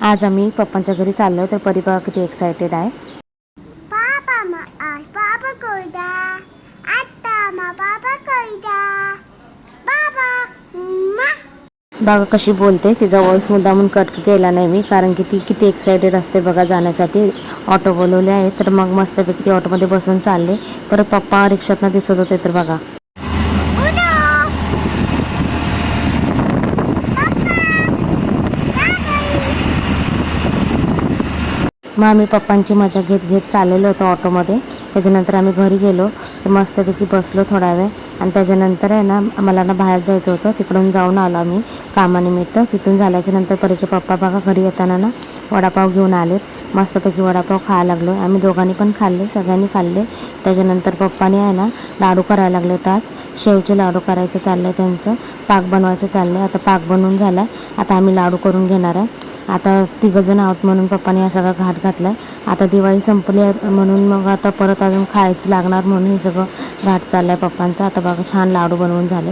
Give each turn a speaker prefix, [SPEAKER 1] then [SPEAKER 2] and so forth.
[SPEAKER 1] आज आम्ही पप्पांच्या घरी चाललोय, तर परी बघा किती एक्साइटेड आहे.
[SPEAKER 2] पापा मा आज पापा कोयदा आता मा पापा कोयदा बाबा मा
[SPEAKER 1] बघा कशी बोलते. तिचा व्हॉइस मुद्दामून कट केला नाही मी, कारण की ती किती एक्साइटेड असते बघा जाण्यासाठी. ऑटो बोलवले आहे, तर मग मस्तपैकी ती ऑटोमध्ये बसून चालले. परत पप्पा रिक्षातनं दिसत होते, तर बघा मग आम्ही पप्पांची मजा घेत घेत चाललेलो होतो ऑटोमध्ये. त्याच्यानंतर आम्ही घरी गेलो, तर मस्तपैकी बसलो थोडा वेळ. आणि त्याच्यानंतर आहे ना मला ना बाहेर जायचं होतं, तिकडून जाऊन आलो आम्ही कामानिमित्त. तिथून झाल्याच्या नंतर परीचे पप्पा बघा घरी येताना ना वडापाव घेऊन आलेत. मस्तपैकी वडापाव खायला लागलो. आम्ही दोघांनी पण खाल्ले, सगळ्यांनी खाल्ले. त्याच्यानंतर पप्पाने आहे ना लाडू करायला लागलेत. आज शेवचे लाडू करायचं चाललं आहे त्यांचं, पाक बनवायचं चाललं आहे. आता पाक बनवून झाला आहे, आता आम्ही लाडू करून घेणार आहे. आता तिघंजण आहोत म्हणून पप्पाने हा सगळा घाट घातला आहे. आता दिवाळी संपली आहे म्हणून मग आता परत अजून खायचं लागणार म्हणून हे सगळं घाट चाललं आहे पप्पांचा. आता बघा छान लाडू बनवून झाले.